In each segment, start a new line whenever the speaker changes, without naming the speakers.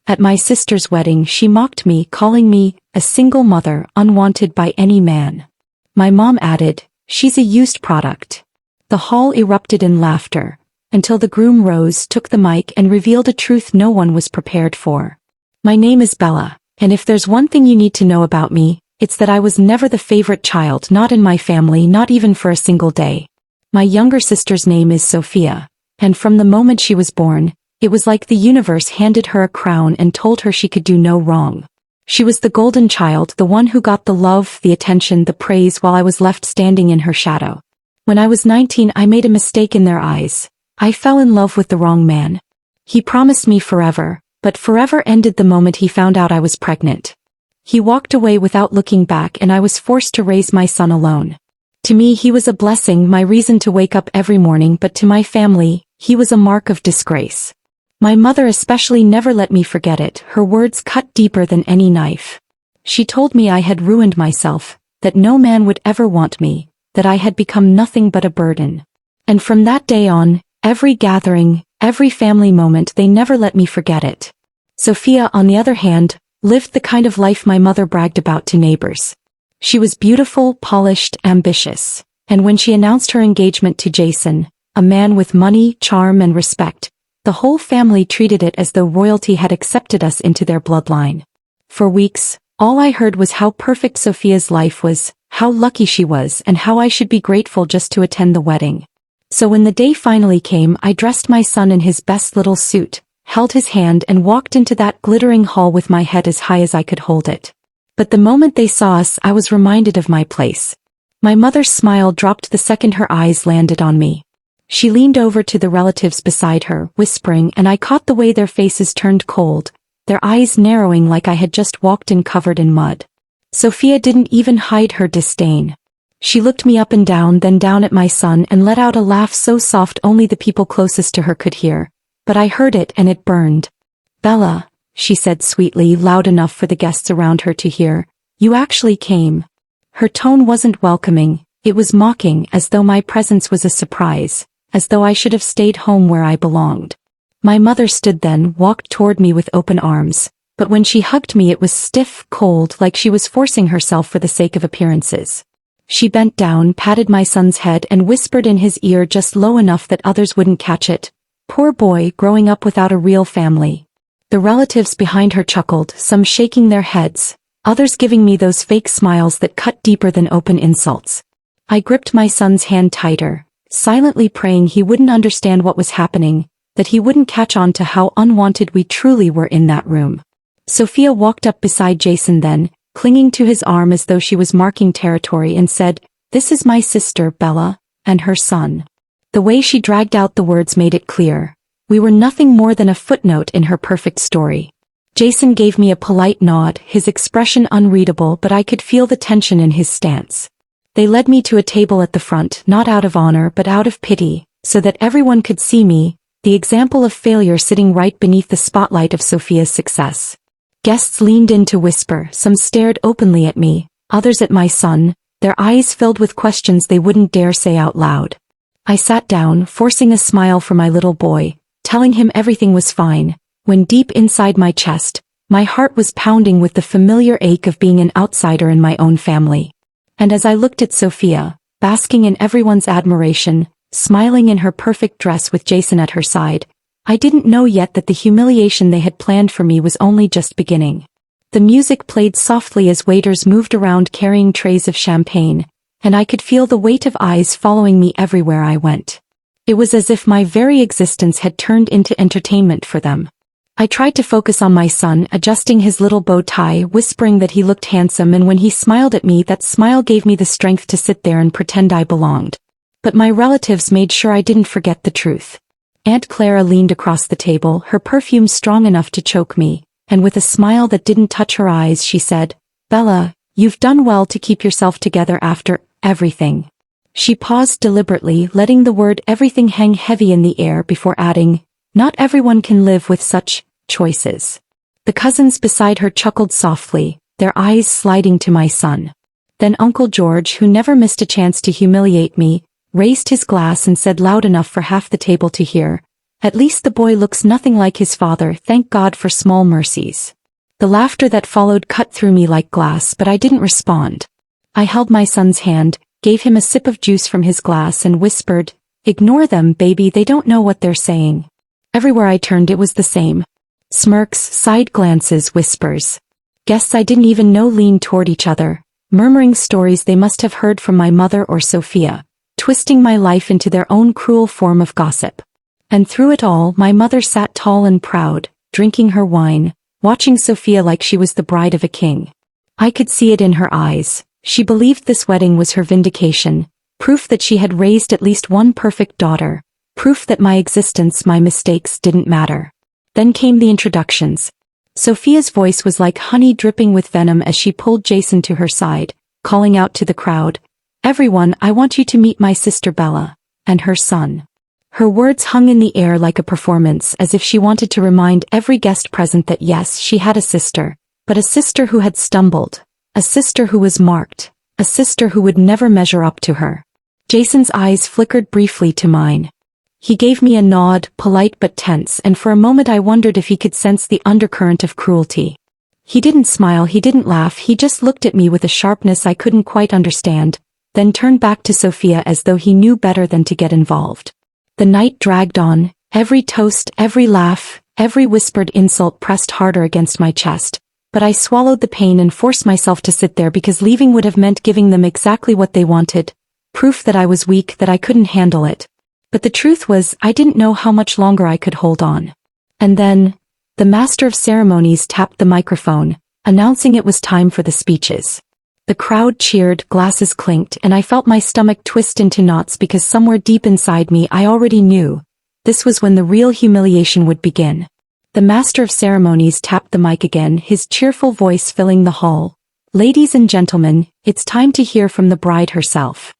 At my sister's wedding she mocked me, calling me a single mother, unwanted by any man. My mom added, "She's a used product." The hall erupted in laughter, until the groom rose, took the mic and revealed a truth no one was prepared for. My name is Bella, and if there's one thing you need to know about me, it's that I was never the favorite child, not in my family, not even for a single day. My younger sister's name is Sophia, and from the moment she was born, it was like the universe handed her a crown and told her she could do no wrong. She was the golden child, the one who got the love, the attention, the praise, while I was left standing in her shadow. When I was 19, I made a mistake in their eyes. I fell in love with the wrong man. He promised me forever, but forever ended the moment he found out I was pregnant. He walked away without looking back, and I was forced to raise my son alone. To me he was a blessing, my reason to wake up every morning, but to my family, he was a mark of disgrace. My mother especially never let me forget it. Her words cut deeper than any knife. She told me I had ruined myself, that no man would ever want me, that I had become nothing but a burden. And from that day on, every gathering, every family moment, they never let me forget it. Sophia, on the other hand, lived the kind of life my mother bragged about to neighbors. She was beautiful, polished, ambitious, and when she announced her engagement to Jason, a man with money, charm, and respect, the whole family treated it as though royalty had accepted us into their bloodline. For weeks, all I heard was how perfect Sophia's life was, how lucky she was, and how I should be grateful just to attend the wedding. So when the day finally came, I dressed my son in his best little suit, held his hand, and walked into that glittering hall with my head as high as I could hold it. But the moment they saw us, I was reminded of my place. My mother's smile dropped the second her eyes landed on me. She leaned over to the relatives beside her, whispering, and I caught the way their faces turned cold, their eyes narrowing like I had just walked in covered in mud. Sophia didn't even hide her disdain. She looked me up and down, then down at my son, and let out a laugh so soft only the people closest to her could hear. But I heard it, and it burned. "Bella," she said sweetly, loud enough for the guests around her to hear, "you actually came." Her tone wasn't welcoming, it was mocking, as though my presence was a surprise, as though I should have stayed home where I belonged. My mother stood then, walked toward me with open arms, but when she hugged me it was stiff, cold, like she was forcing herself for the sake of appearances. She bent down, patted my son's head, and whispered in his ear just low enough that others wouldn't catch it. "Poor boy, growing up without a real family." The relatives behind her chuckled, some shaking their heads, others giving me those fake smiles that cut deeper than open insults. I gripped my son's hand tighter, silently praying he wouldn't understand what was happening, that he wouldn't catch on to how unwanted we truly were in that room. Sophia walked up beside Jason then, clinging to his arm as though she was marking territory, and said, "This is my sister, Bella, and her son." The way she dragged out the words made it clear. We were nothing more than a footnote in her perfect story. Jason gave me a polite nod, his expression unreadable, but I could feel the tension in his stance. They led me to a table at the front, not out of honor but out of pity, so that everyone could see me, the example of failure sitting right beneath the spotlight of Sophia's success. Guests leaned in to whisper, some stared openly at me, others at my son, their eyes filled with questions they wouldn't dare say out loud. I sat down, forcing a smile for my little boy, telling him everything was fine, when deep inside my chest, my heart was pounding with the familiar ache of being an outsider in my own family. And as I looked at Sophia, basking in everyone's admiration, smiling in her perfect dress with Jason at her side, I didn't know yet that the humiliation they had planned for me was only just beginning. The music played softly as waiters moved around carrying trays of champagne, and I could feel the weight of eyes following me everywhere I went. It was as if my very existence had turned into entertainment for them. I tried to focus on my son, adjusting his little bow tie, whispering that he looked handsome, and when he smiled at me, that smile gave me the strength to sit there and pretend I belonged. But my relatives made sure I didn't forget the truth. Aunt Clara leaned across the table, her perfume strong enough to choke me, and with a smile that didn't touch her eyes she said, "Bella, you've done well to keep yourself together after everything." She paused deliberately, letting the word everything hang heavy in the air before adding, "Not everyone can live with such choices." The cousins beside her chuckled softly, their eyes sliding to my son. Then Uncle George, who never missed a chance to humiliate me, raised his glass and said loud enough for half the table to hear, At least the boy looks nothing like his father, thank God for small mercies. The laughter that followed cut through me like glass, but I didn't respond. I held my son's hand, gave him a sip of juice from his glass and whispered, "Ignore them, baby, they don't know what they're saying." Everywhere I turned it was the same. Smirks, side glances, whispers. Guests I didn't even know leaned toward each other, murmuring stories they must have heard from my mother or Sophia, twisting my life into their own cruel form of gossip. And through it all, my mother sat tall and proud, drinking her wine, watching Sophia like she was the bride of a king. I could see it in her eyes. She believed this wedding was her vindication, proof that she had raised at least one perfect daughter, proof that my existence, my mistakes didn't matter. Then came the introductions. Sophia's voice was like honey dripping with venom as she pulled Jason to her side, calling out to the crowd, "Everyone, I want you to meet my sister Bella, and her son." Her words hung in the air like a performance, as if she wanted to remind every guest present that yes, she had a sister, but a sister who had stumbled, a sister who was marked, a sister who would never measure up to her. Jason's eyes flickered briefly to mine. He gave me a nod, polite but tense, and for a moment I wondered if he could sense the undercurrent of cruelty. He didn't smile, he didn't laugh, he just looked at me with a sharpness I couldn't quite understand, then turned back to Sophia as though he knew better than to get involved. The night dragged on, every toast, every laugh, every whispered insult pressed harder against my chest, but I swallowed the pain and forced myself to sit there because leaving would have meant giving them exactly what they wanted, proof that I was weak, that I couldn't handle it. But the truth was, I didn't know how much longer I could hold on. And then, the master of ceremonies tapped the microphone, announcing it was time for the speeches. The crowd cheered, glasses clinked, and I felt my stomach twist into knots because somewhere deep inside me I already knew. This was when the real humiliation would begin. The master of ceremonies tapped the mic again, his cheerful voice filling the hall. "Ladies and gentlemen, it's time to hear from the bride herself."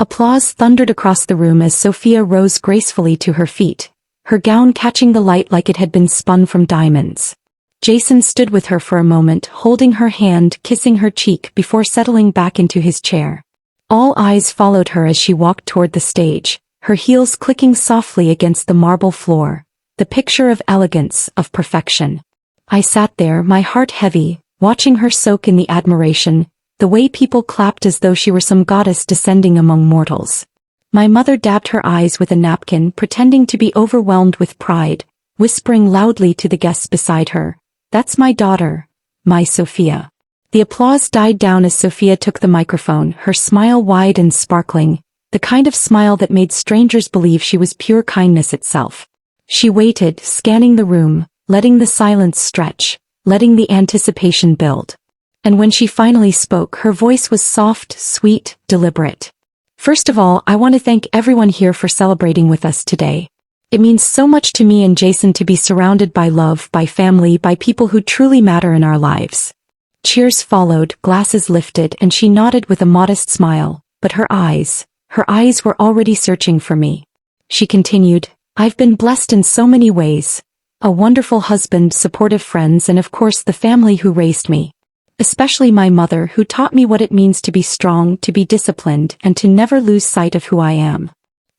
Applause thundered across the room as Sophia rose gracefully to her feet, her gown catching the light like it had been spun from diamonds. Jason stood with her for a moment, holding her hand, kissing her cheek before settling back into his chair. All eyes followed her as she walked toward the stage, her heels clicking softly against the marble floor, the picture of elegance, of perfection. I sat there, my heart heavy, watching her soak in the admiration, the way people clapped as though she were some goddess descending among mortals. My mother dabbed her eyes with a napkin, pretending to be overwhelmed with pride, whispering loudly to the guests beside her, "That's my daughter, my Sophia." The applause died down as Sophia took the microphone, her smile wide and sparkling, the kind of smile that made strangers believe she was pure kindness itself. She waited, scanning the room, letting the silence stretch, letting the anticipation build. And when she finally spoke, her voice was soft, sweet, deliberate. "First of all, I want to thank everyone here for celebrating with us today. It means so much to me and Jason to be surrounded by love, by family, by people who truly matter in our lives." Cheers followed, glasses lifted, and she nodded with a modest smile, but her eyes were already searching for me. She continued, "I've been blessed in so many ways. A wonderful husband, supportive friends, and of course the family who raised me. Especially my mother, who taught me what it means to be strong, to be disciplined, and to never lose sight of who I am."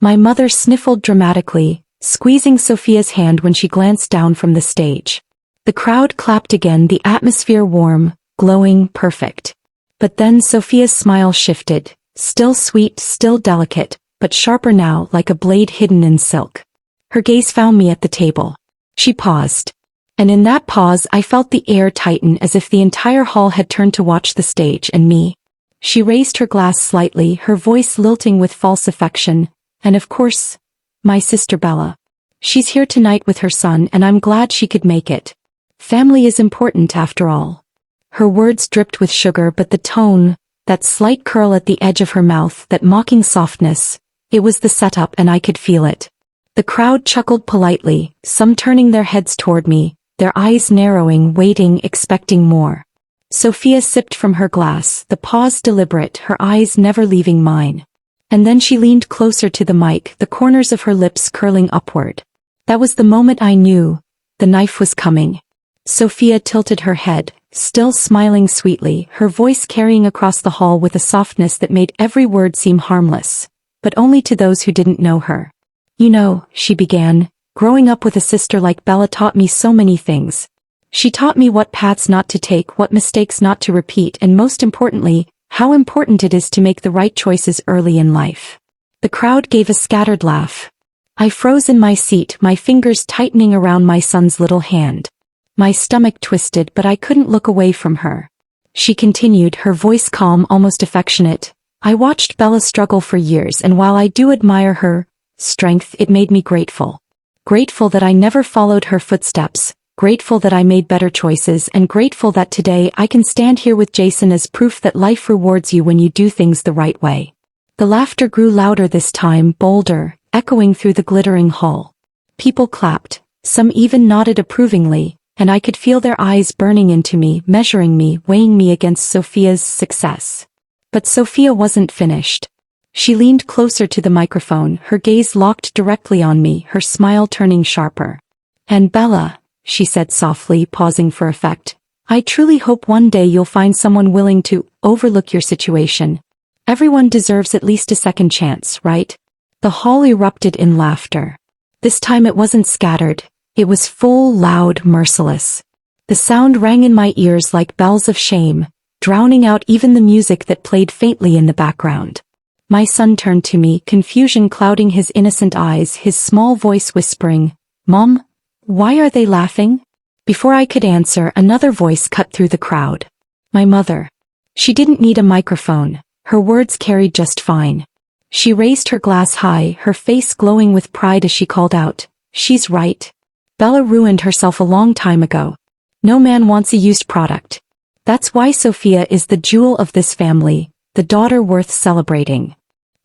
My mother sniffled dramatically, squeezing Sophia's hand when she glanced down from the stage. The crowd clapped again, the atmosphere warm, glowing, perfect. But then Sophia's smile shifted, still sweet, still delicate, but sharper now, like a blade hidden in silk. Her gaze found me at the table. She paused. And in that pause I felt the air tighten as if the entire hall had turned to watch the stage and me. She raised her glass slightly, her voice lilting with false affection, "And of course, my sister Bella. She's here tonight with her son and I'm glad she could make it. Family is important after all." Her words dripped with sugar, but the tone, that slight curl at the edge of her mouth, that mocking softness, it was the setup and I could feel it. The crowd chuckled politely, some turning their heads toward me, their eyes narrowing, waiting, expecting more. Sophia sipped from her glass, the pause deliberate, her eyes never leaving mine. And then she leaned closer to the mic, the corners of her lips curling upward. That was the moment I knew. The knife was coming. Sophia tilted her head, still smiling sweetly, her voice carrying across the hall with a softness that made every word seem harmless, but only to those who didn't know her. "You know," she began, Growing up with a sister like Bella taught me so many things. She taught me what paths not to take, what mistakes not to repeat, and most importantly, how important it is to make the right choices early in life. The crowd gave a scattered laugh. I froze in my seat, my fingers tightening around my son's little hand. My stomach twisted, but I couldn't look away from her. She continued, her voice calm, almost affectionate. I watched Bella struggle for years, and while I do admire her strength, it made me grateful. Grateful that I never followed her footsteps, grateful that I made better choices, and grateful that today I can stand here with Jason as proof that life rewards you when you do things the right way. The laughter grew louder this time, bolder, echoing through the glittering hall. People clapped, some even nodded approvingly, and I could feel their eyes burning into me, measuring me, weighing me against Sophia's success. But Sophia wasn't finished. She leaned closer to the microphone, her gaze locked directly on me, her smile turning sharper. "And Bella," she said softly, pausing for effect, "I truly hope one day you'll find someone willing to overlook your situation. Everyone deserves at least a second chance, right?" The hall erupted in laughter. This time it wasn't scattered. It was full, loud, merciless. The sound rang in my ears like bells of shame, drowning out even the music that played faintly in the background. My son turned to me, confusion clouding his innocent eyes, his small voice whispering, "Mom, why are they laughing?" Before I could answer, another voice cut through the crowd. My mother. She didn't need a microphone. Her words carried just fine. She raised her glass high, her face glowing with pride as she called out, "She's right. Bella ruined herself a long time ago. No man wants a used product. That's why Sophia is the jewel of this family, the daughter worth celebrating."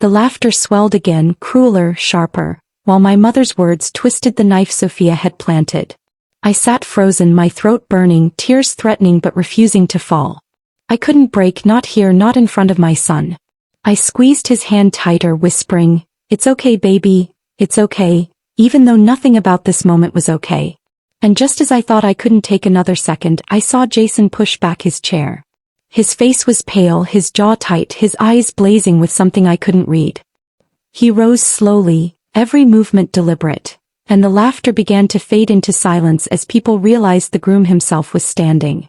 The laughter swelled again, crueler, sharper, while my mother's words twisted the knife Sophia had planted. I sat frozen, my throat burning, tears threatening but refusing to fall. I couldn't break, not here, not in front of my son. I squeezed his hand tighter, whispering, "It's okay, baby, it's okay," even though nothing about this moment was okay. And just as I thought I couldn't take another second, I saw Jason push back his chair. His face was pale, his jaw tight, his eyes blazing with something I couldn't read. He rose slowly, every movement deliberate, and the laughter began to fade into silence as people realized the groom himself was standing.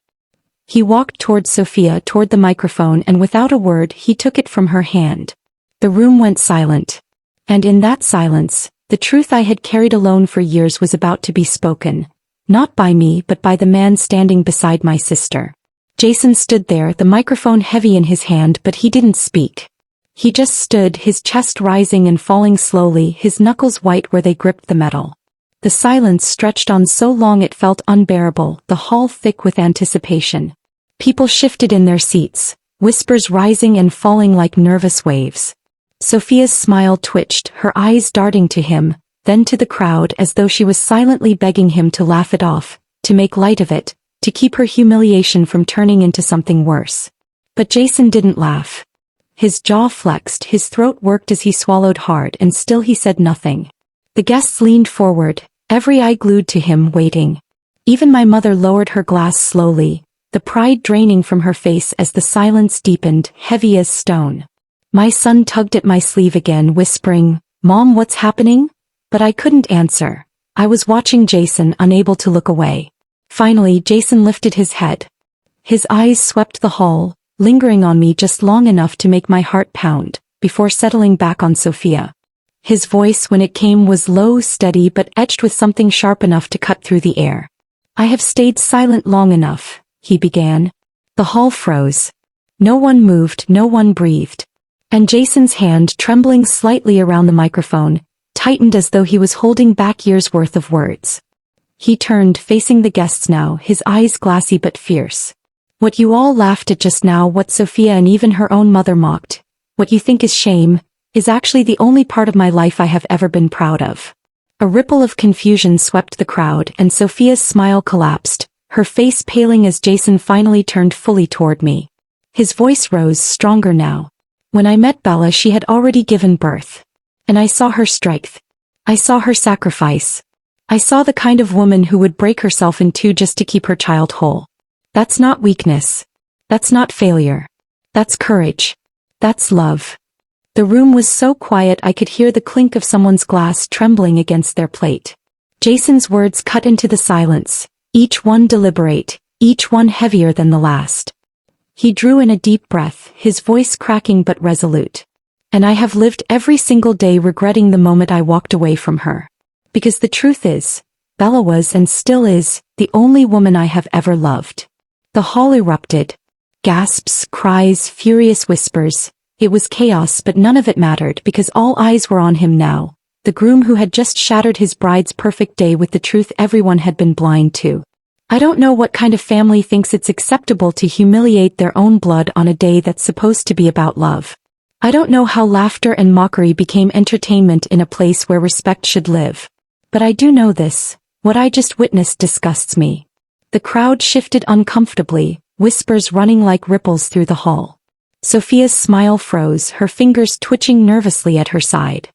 He walked toward Sophia, toward the microphone, and without a word, he took it from her hand. The room went silent. And in that silence, the truth I had carried alone for years was about to be spoken. Not by me, but by the man standing beside my sister. Jason stood there, the microphone heavy in his hand, but he didn't speak. He just stood, his chest rising and falling slowly, his knuckles white where they gripped the metal. The silence stretched on so long it felt unbearable, the hall thick with anticipation. People shifted in their seats, whispers rising and falling like nervous waves. Sophia's smile twitched, her eyes darting to him, then to the crowd as though she was silently begging him to laugh it off, to make light of it, to keep her humiliation from turning into something worse. But Jason didn't laugh. His jaw flexed, his throat worked as he swallowed hard, and still he said nothing. The guests leaned forward, every eye glued to him, waiting. Even my mother lowered her glass slowly, the pride draining from her face as the silence deepened, heavy as stone. My son tugged at my sleeve again, whispering, "Mom, what's happening?" But I couldn't answer. I was watching Jason, unable to look away. Finally, Jason lifted his head. His eyes swept the hall, lingering on me just long enough to make my heart pound, before settling back on Sophia. His voice, when it came, was low, steady, but edged with something sharp enough to cut through the air. "I have stayed silent long enough," he began. The hall froze. No one moved, no one breathed. And Jason's hand, trembling slightly around the microphone, tightened as though he was holding back years' worth of words. He turned, facing the guests now, his eyes glassy but fierce. "What you all laughed at just now, what Sophia and even her own mother mocked, what you think is shame, is actually the only part of my life I have ever been proud of." A ripple of confusion swept the crowd, and Sophia's smile collapsed, her face paling as Jason finally turned fully toward me. His voice rose, stronger now. "When I met Bella, she had already given birth. And I saw her strength. I saw her sacrifice. I saw the kind of woman who would break herself in two just to keep her child whole. That's not weakness. That's not failure. That's courage. That's love." The room was so quiet I could hear the clink of someone's glass trembling against their plate. Jason's words cut into the silence, each one deliberate, each one heavier than the last. He drew in a deep breath, his voice cracking but resolute. And I have lived every single day regretting the moment I walked away from her. Because the truth is, Bella was and still is, the only woman I have ever loved. The hall erupted. Gasps, cries, furious whispers. It was chaos, but none of it mattered because all eyes were on him now. The groom who had just shattered his bride's perfect day with the truth everyone had been blind to. I don't know what kind of family thinks it's acceptable to humiliate their own blood on a day that's supposed to be about love. I don't know how laughter and mockery became entertainment in a place where respect should live. But I do know this, what I just witnessed disgusts me. The crowd shifted uncomfortably, whispers running like ripples through the hall. Sophia's smile froze, her fingers twitching nervously at her side.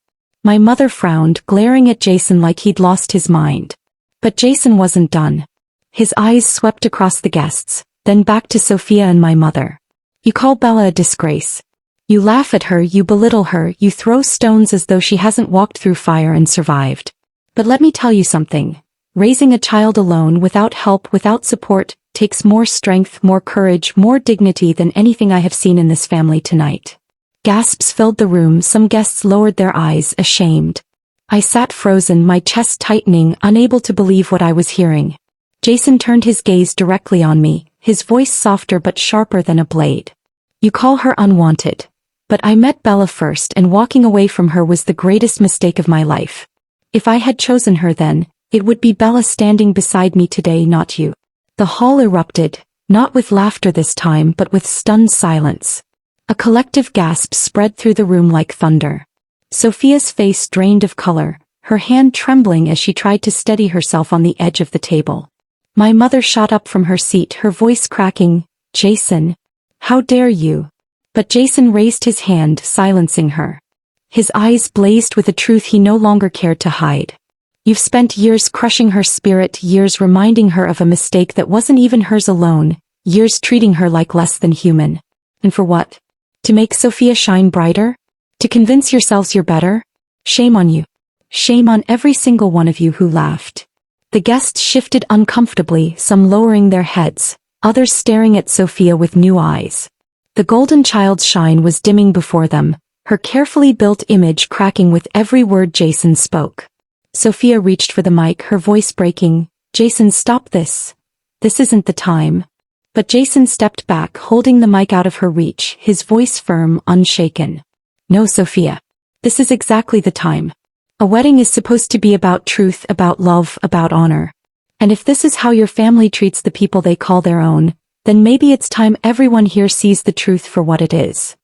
My mother frowned, glaring at Jason like he'd lost his mind. But Jason wasn't done. His eyes swept across the guests, then back to Sophia and my mother. You call Bella a disgrace. You laugh at her, you belittle her, you throw stones as though she hasn't walked through fire and survived. But let me tell you something. Raising a child alone, without help, without support, takes more strength, more courage, more dignity than anything I have seen in this family tonight. Gasps filled the room, some guests lowered their eyes, ashamed. I sat frozen, my chest tightening, unable to believe what I was hearing. Jason turned his gaze directly on me, his voice softer but sharper than a blade. You call her unwanted. But I met Bella first, and walking away from her was the greatest mistake of my life. If I had chosen her then, it would be Bella standing beside me today, not you. The hall erupted, not with laughter this time but with stunned silence. A collective gasp spread through the room like thunder. Sophia's face drained of color, her hand trembling as she tried to steady herself on the edge of the table. My mother shot up from her seat, her voice cracking, Jason, how dare you? But Jason raised his hand, silencing her. His eyes blazed with a truth he no longer cared to hide. You've spent years crushing her spirit, years reminding her of a mistake that wasn't even hers alone, years treating her like less than human. And for what? To make Sophia shine brighter? To convince yourselves you're better? Shame on you. Shame on every single one of you who laughed. The guests shifted uncomfortably, some lowering their heads, others staring at Sophia with new eyes. The golden child's shine was dimming before them, her carefully built image cracking with every word Jason spoke. Sophia reached for the mic, her voice breaking. Jason, stop this. This isn't the time. But Jason stepped back, holding the mic out of her reach, his voice firm, unshaken. No, Sophia. This is exactly the time. A wedding is supposed to be about truth, about love, about honor. And if this is how your family treats the people they call their own, then maybe it's time everyone here sees the truth for what it is.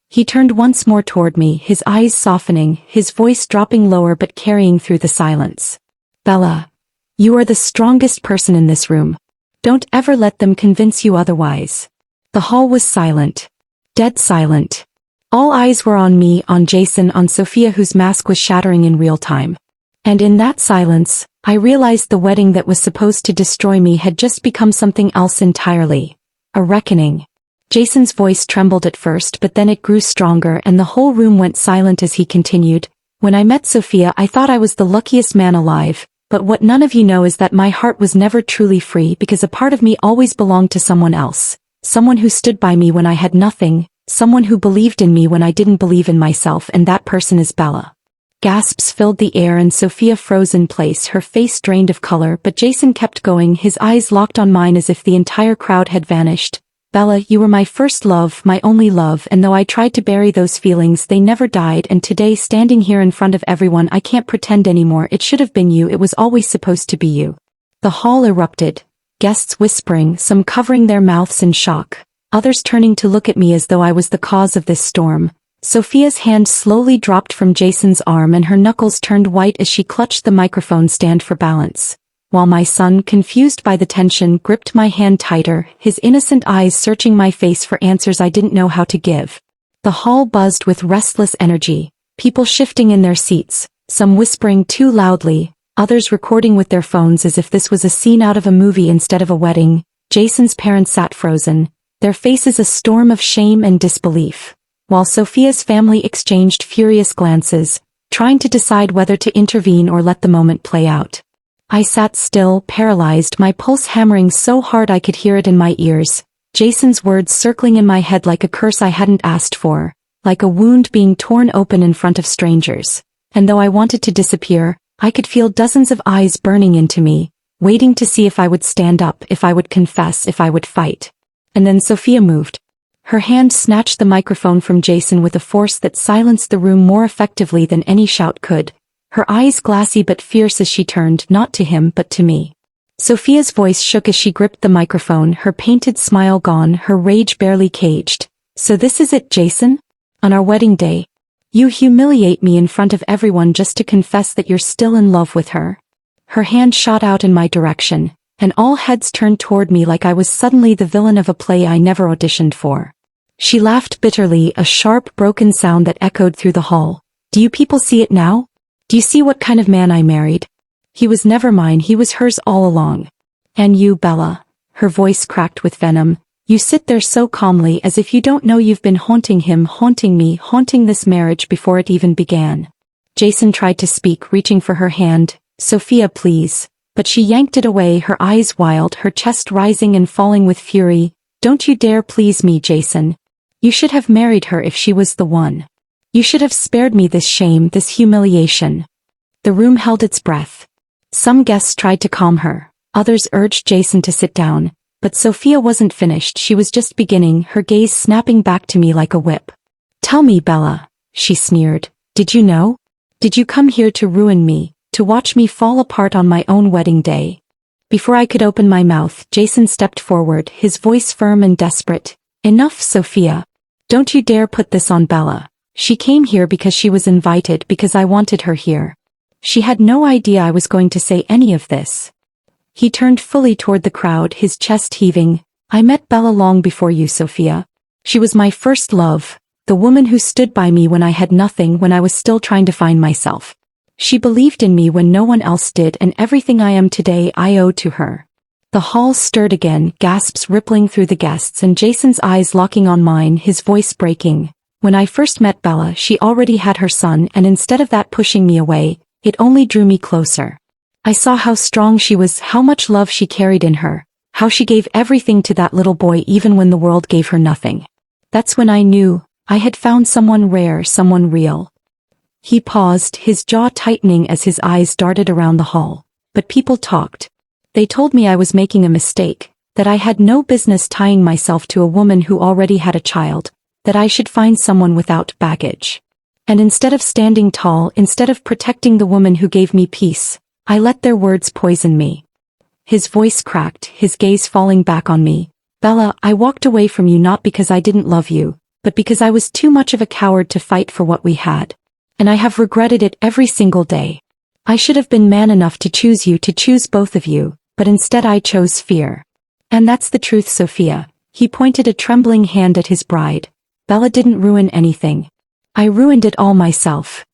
He turned once more toward me, his eyes softening, his voice dropping lower but carrying through the silence. Bella, you are the strongest person in this room. Don't ever let them convince you otherwise. The hall was silent. Dead silent. All eyes were on me, on Jason, on Sophia, whose mask was shattering in real time. And in that silence, I realized the wedding that was supposed to destroy me had just become something else entirely. A reckoning. Jason's voice trembled at first, but then it grew stronger and the whole room went silent as he continued. When I met Sophia, I thought I was the luckiest man alive. But what none of you know is that my heart was never truly free because a part of me always belonged to someone else. Someone who stood by me when I had nothing, someone who believed in me when I didn't believe in myself, and that person is Bella. Gasps filled the air and Sophia froze in place, her face drained of color, but Jason kept going, his eyes locked on mine as if the entire crowd had vanished. Bella, you were my first love, my only love, and though I tried to bury those feelings, they never died, and today, standing here in front of everyone, I can't pretend anymore. It should have been you, it was always supposed to be you. The hall erupted, guests whispering, some covering their mouths in shock, others turning to look at me as though I was the cause of this storm. Sophia's hand slowly dropped from Jason's arm and her knuckles turned white as she clutched the microphone stand for balance. While my son, confused by the tension, gripped my hand tighter, his innocent eyes searching my face for answers I didn't know how to give. The hall buzzed with restless energy, people shifting in their seats, some whispering too loudly, others recording with their phones as if this was a scene out of a movie instead of a wedding. Jason's parents sat frozen, their faces a storm of shame and disbelief, while Sophia's family exchanged furious glances, trying to decide whether to intervene or let the moment play out. I sat still, paralyzed, my pulse hammering so hard I could hear it in my ears. Jason's words circling in my head like a curse I hadn't asked for, like a wound being torn open in front of strangers. And though I wanted to disappear, I could feel dozens of eyes burning into me, waiting to see if I would stand up, if I would confess, if I would fight. And then Sophia moved. Her hand snatched the microphone from Jason with a force that silenced the room more effectively than any shout could. Her eyes glassy but fierce as she turned, not to him but to me. Sophia's voice shook as she gripped the microphone, her painted smile gone, her rage barely caged. So this is it, Jason? On our wedding day, you humiliate me in front of everyone just to confess that you're still in love with her? Her hand shot out in my direction, and all heads turned toward me like I was suddenly the villain of a play I never auditioned for. She laughed bitterly, a sharp, broken sound that echoed through the hall. Do you people see it now? Do you see what kind of man I married? He was never mine, he was hers all along. And you, Bella, her voice cracked with venom, you sit there so calmly as if you don't know you've been haunting him, haunting me, haunting this marriage before it even began. Jason tried to speak, reaching for her hand. Sophia, please. But she yanked it away, her eyes wild, her chest rising and falling with fury. Don't you dare please me, Jason. You should have married her if she was the one. You should have spared me this shame, this humiliation. The room held its breath. Some guests tried to calm her, others urged Jason to sit down, but Sophia wasn't finished, she was just beginning, her gaze snapping back to me like a whip. Tell me, Bella, she sneered, did you know? Did you come here to ruin me, to watch me fall apart on my own wedding day? Before I could open my mouth, Jason stepped forward, his voice firm and desperate. Enough, Sophia. Don't you dare put this on Bella. She came here because she was invited, because I wanted her here. She had no idea I was going to say any of this. He turned fully toward the crowd, his chest heaving. I met Bella long before you, Sophia. She was my first love, the woman who stood by me when I had nothing, when I was still trying to find myself. She believed in me when no one else did, and everything I am today I owe to her. The hall stirred again, gasps rippling through the guests and Jason's eyes locking on mine, his voice breaking. When I first met Bella, she already had her son, and instead of that pushing me away, it only drew me closer. I saw how strong she was, how much love she carried in her, how she gave everything to that little boy even when the world gave her nothing. That's when I knew I had found someone rare, someone real. He paused, his jaw tightening as his eyes darted around the hall. But people talked. They told me I was making a mistake, that I had no business tying myself to a woman who already had a child, that I should find someone without baggage. And instead of standing tall, instead of protecting the woman who gave me peace, I let their words poison me. His voice cracked, his gaze falling back on me. Bella, I walked away from you not because I didn't love you, but because I was too much of a coward to fight for what we had. And I have regretted it every single day. I should have been man enough to choose you, to choose both of you, but instead I chose fear. And that's the truth, Sophia. He pointed a trembling hand at his bride. Bella didn't ruin anything. I ruined it all myself.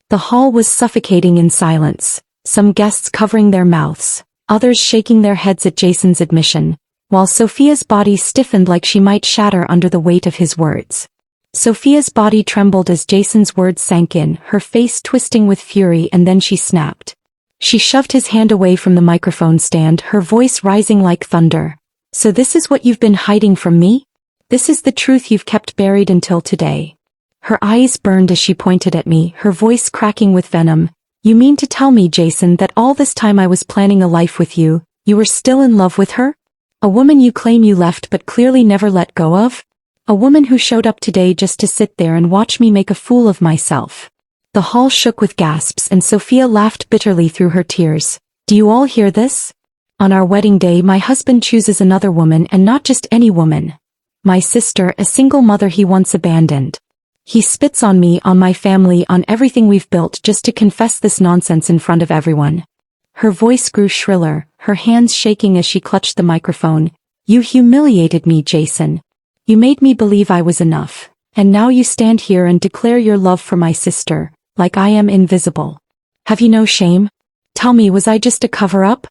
The hall was suffocating in silence, some guests covering their mouths, others shaking their heads at Jason's admission, while Sophia's body stiffened like she might shatter under the weight of his words. Sophia's body trembled as Jason's words sank in, her face twisting with fury, and then she snapped. She shoved his hand away from the microphone stand, her voice rising like thunder. So this is what you've been hiding from me? This is the truth you've kept buried until today. Her eyes burned as she pointed at me, her voice cracking with venom. You mean to tell me, Jason, that all this time I was planning a life with you, you were still in love with her? A woman you claim you left but clearly never let go of? A woman who showed up today just to sit there and watch me make a fool of myself. The hall shook with gasps and Sophia laughed bitterly through her tears. Do you all hear this? On our wedding day my husband chooses another woman, and not just any woman. My sister, a single mother he once abandoned. He spits on me, on my family, on everything we've built just to confess this nonsense in front of everyone. Her voice grew shriller, her hands shaking as she clutched the microphone. You humiliated me, Jason. You made me believe I was enough, and now you stand here and declare your love for my sister, like I am invisible. Have you no shame? Tell me, was I just a cover-up?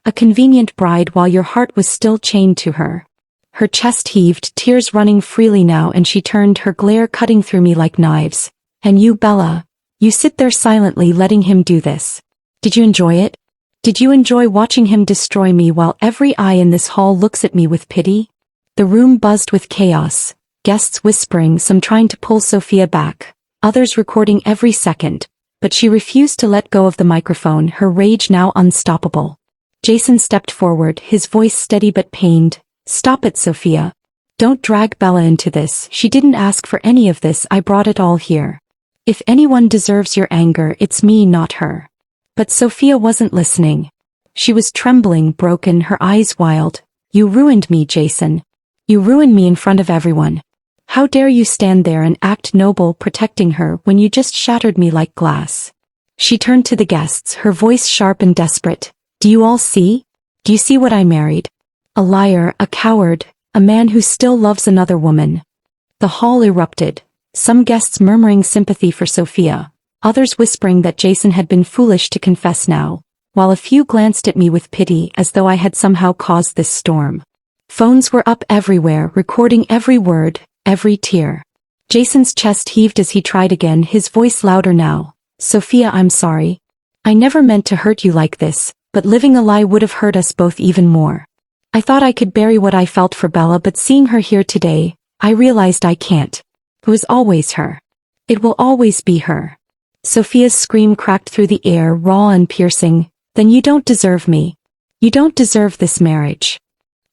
A convenient bride while your heart was still chained to her? Her chest heaved, tears running freely now, and she turned, her glare cutting through me like knives. And you, Bella, you sit there silently letting him do this. Did you enjoy it? Did you enjoy watching him destroy me while every eye in this hall looks at me with pity? The room buzzed with chaos, guests whispering, some trying to pull Sophia back, others recording every second, but she refused to let go of the microphone, her rage now unstoppable. Jason stepped forward, his voice steady but pained. "Stop it, Sophia. Don't drag Bella into this. She didn't ask for any of this. I brought it all here. If anyone deserves your anger, it's me, not her." But Sophia wasn't listening. She was trembling, broken, her eyes wild. "You ruined me, Jason. You ruined me in front of everyone. How dare you stand there and act noble protecting her when you just shattered me like glass?" She turned to the guests, her voice sharp and desperate. "Do you all see? Do you see what I married? A liar, a coward, a man who still loves another woman." The hall erupted, some guests murmuring sympathy for Sophia, others whispering that Jason had been foolish to confess now, while a few glanced at me with pity as though I had somehow caused this storm. Phones were up everywhere, recording every word, every tear. Jason's chest heaved as he tried again, his voice louder now. "Sophia, I'm sorry. I never meant to hurt you like this, but living a lie would have hurt us both even more. I thought I could bury what I felt for Bella, but seeing her here today, I realized I can't. It was always her. It will always be her." Sophia's scream cracked through the air, raw and piercing. "Then you don't deserve me. You don't deserve this marriage."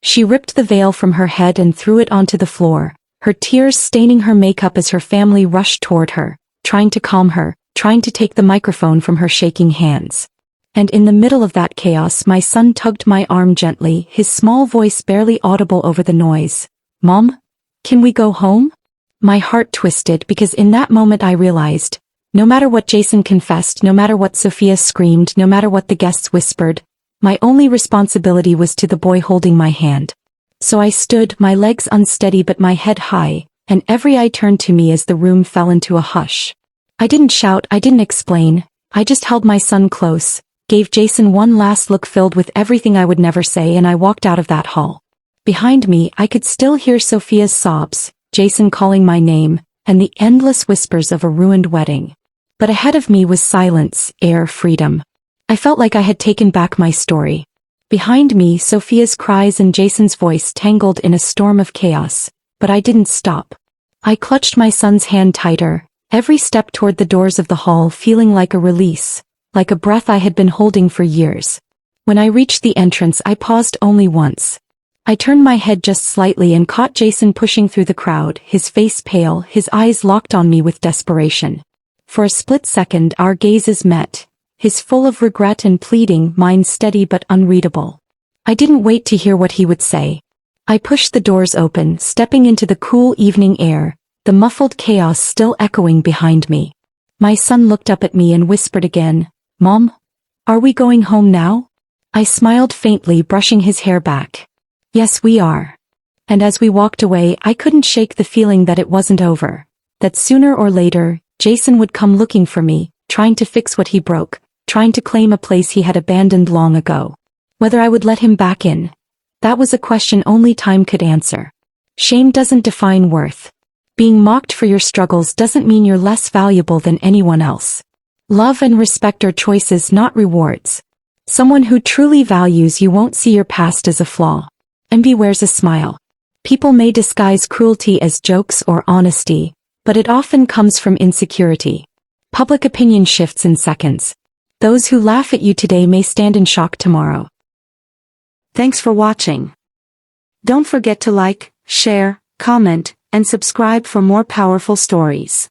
She ripped the veil from her head and threw it onto the floor, her tears staining her makeup as her family rushed toward her, trying to calm her, trying to take the microphone from her shaking hands. And in the middle of that chaos, my son tugged my arm gently, his small voice barely audible over the noise. "Mom? Can we go home?" My heart twisted because in that moment I realized, no matter what Jason confessed, no matter what Sophia screamed, no matter what the guests whispered, my only responsibility was to the boy holding my hand. So I stood, my legs unsteady but my head high, and every eye turned to me as the room fell into a hush. I didn't shout, I didn't explain, I just held my son close, gave Jason one last look filled with everything I would never say, and I walked out of that hall. Behind me, I could still hear Sophia's sobs, Jason calling my name, and the endless whispers of a ruined wedding. But ahead of me was silence, air, freedom. I felt like I had taken back my story. Behind me, Sophia's cries and Jason's voice tangled in a storm of chaos, but I didn't stop. I clutched my son's hand tighter, every step toward the doors of the hall feeling like a release, like a breath I had been holding for years. When I reached the entrance, I paused only once. I turned my head just slightly and caught Jason pushing through the crowd, his face pale, his eyes locked on me with desperation. For a split second our gazes met, his full of regret and pleading, mine steady but unreadable. I didn't wait to hear what he would say. I pushed the doors open, stepping into the cool evening air, the muffled chaos still echoing behind me. My son looked up at me and whispered again, "Mom? Are we going home now?" I smiled faintly, brushing his hair back. "Yes, we are." And as we walked away, I couldn't shake the feeling that it wasn't over, that sooner or later, Jason would come looking for me, trying to fix what he broke, trying to claim a place he had abandoned long ago. Whether I would let him back in, that was a question only time could answer. Shame doesn't define worth. Being mocked for your struggles doesn't mean you're less valuable than anyone else. Love and respect are choices, not rewards. Someone who truly values you won't see your past as a flaw. Envy wears a smile. People may disguise cruelty as jokes or honesty, but it often comes from insecurity. Public opinion shifts in seconds. Those who laugh at you today may stand in shock tomorrow. Thanks for watching. Don't forget to like, share, comment, and subscribe for more powerful stories.